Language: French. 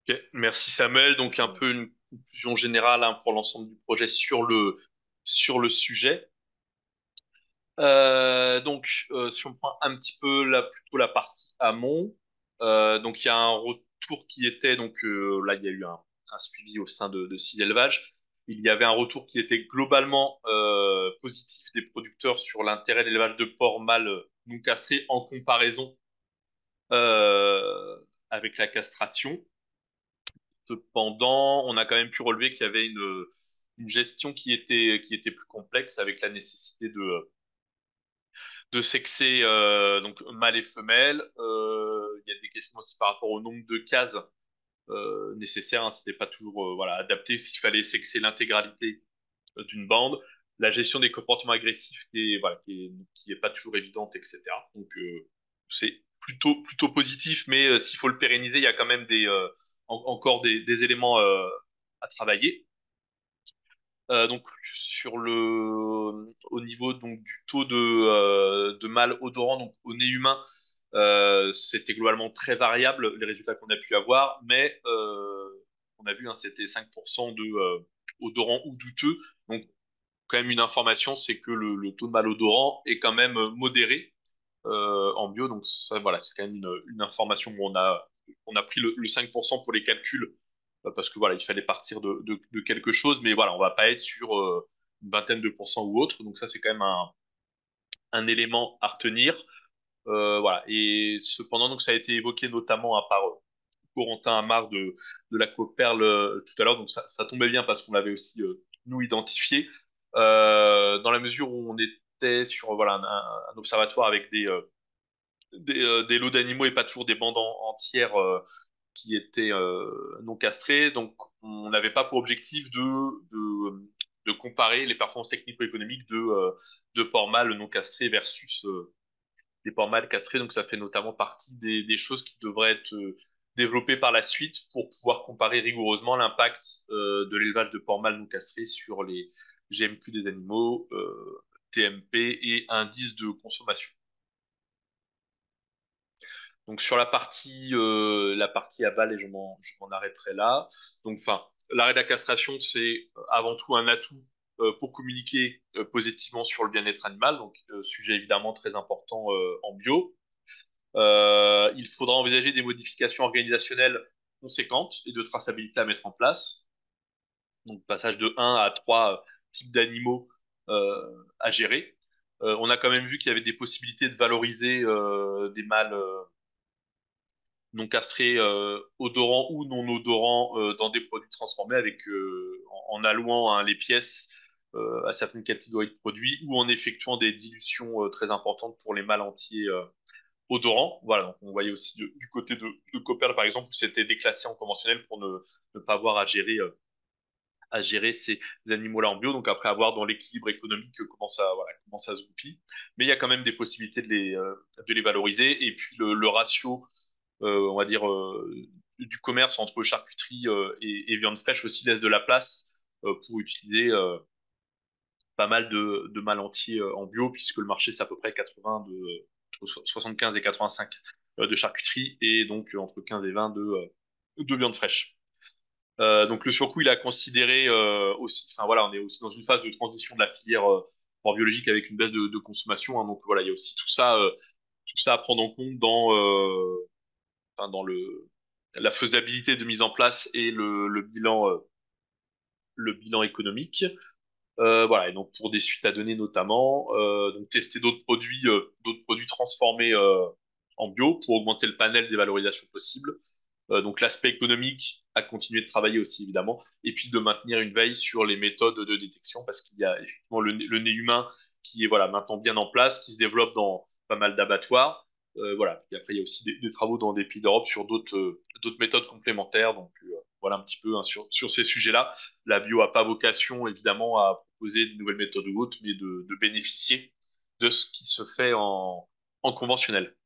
Ok, merci Samuel. Donc un peu une conclusion générale hein, pour l'ensemble du projet sur le sujet. Si on prend un petit peu plutôt la partie amont, donc il y a un retour qui était là il y a eu un suivi au sein de six élevages. Il y avait un retour qui était globalement positif des producteurs sur l'intérêt de l'élevage de porcs mâles non castrés en comparaison euh, avec la castration. Cependant, on a quand même pu relever qu'il y avait une gestion qui était plus complexe avec la nécessité de sexer donc mâles et femelles. Il y a des questions aussi par rapport au nombre de cases nécessaires. Hein, c'était pas toujours voilà, adapté s'il fallait sexer l'intégralité d'une bande. La gestion des comportements agressifs voilà, qui est pas toujours évidente, etc. C'est plutôt positif, mais s'il faut le pérenniser, il y a quand même encore des éléments à travailler. Au niveau donc du taux de mâle odorant donc au nez humain, c'était globalement très variable les résultats qu'on a pu avoir, mais on a vu hein, c'était 5% de odorant ou douteux. Donc quand même une information, c'est que le taux de mâle odorant est quand même modéré en bio. Donc ça voilà, c'est quand même une information où on a pris le 5% pour les calculs parce que voilà, il fallait partir de quelque chose, mais voilà, on va pas être sur une vingtaine de pourcents ou autre. Donc ça, c'est quand même un élément à retenir. Voilà. Et cependant, donc ça a été évoqué notamment par Corentin Amar de la Coperle tout à l'heure. Donc ça tombait bien parce qu'on l'avait aussi nous identifié dans la mesure où on était sur voilà un observatoire avec des lots d'animaux et pas toujours des bandes entières qui étaient non castrées. Donc, on n'avait pas pour objectif de comparer les performances technico-économiques de porcs mâles non castrés versus des porcs mâles castrés. Donc, ça fait notamment partie des choses qui devraient être développées par la suite pour pouvoir comparer rigoureusement l'impact de l'élevage de porcs mâles non castrés sur les GMQ des animaux, TMP et indice de consommation. Donc sur la partie aval, et je m'en arrêterai là. Donc enfin, l'arrêt de la castration, c'est avant tout un atout pour communiquer positivement sur le bien-être animal. Donc sujet évidemment très important en bio. Il faudra envisager des modifications organisationnelles conséquentes et de traçabilité à mettre en place. Donc passage de un à 3 types d'animaux à gérer. On a quand même vu qu'il y avait des possibilités de valoriser des mâles non castrés, odorants ou non odorants dans des produits transformés en allouant hein, les pièces à certaines catégories de produits ou en effectuant des dilutions très importantes pour les mâles entiers odorants. Voilà, donc on voyait aussi du côté de Copperl par exemple où c'était déclassé en conventionnel pour ne pas avoir à gérer ces animaux-là en bio. Donc après avoir dans l'équilibre économique comment ça se goupille. Mais il y a quand même des possibilités de les valoriser. Et puis le ratio on va dire, du commerce entre charcuterie et viande fraîche aussi laisse de la place pour utiliser pas mal de mal entiers en bio, puisque le marché, c'est à peu près 80 entre 75 et 85 de charcuterie, et donc entre 15 et 20 de viande fraîche. Donc le surcoût, il a considéré aussi, enfin voilà, on est aussi dans une phase de transition de la filière hors biologique avec une baisse de consommation, hein, donc voilà, il y a aussi tout ça à prendre en compte enfin, dans la faisabilité de mise en place et le bilan économique. Voilà, et donc pour des suites à donner notamment, donc tester d'autres produits transformés en bio pour augmenter le panel des valorisations possibles. Donc l'aspect économique à continuer de travailler aussi évidemment, et puis de maintenir une veille sur les méthodes de détection parce qu'il y a effectivement le nez humain qui est voilà maintenant bien en place, qui se développe dans pas mal d'abattoirs. Voilà. Et après il y a aussi des travaux dans des pays d'Europe sur d'autres méthodes complémentaires. Donc voilà un petit peu hein, sur ces sujets-là. La bio a pas vocation évidemment à proposer de nouvelles méthodes ou autres, mais de bénéficier de ce qui se fait en conventionnel.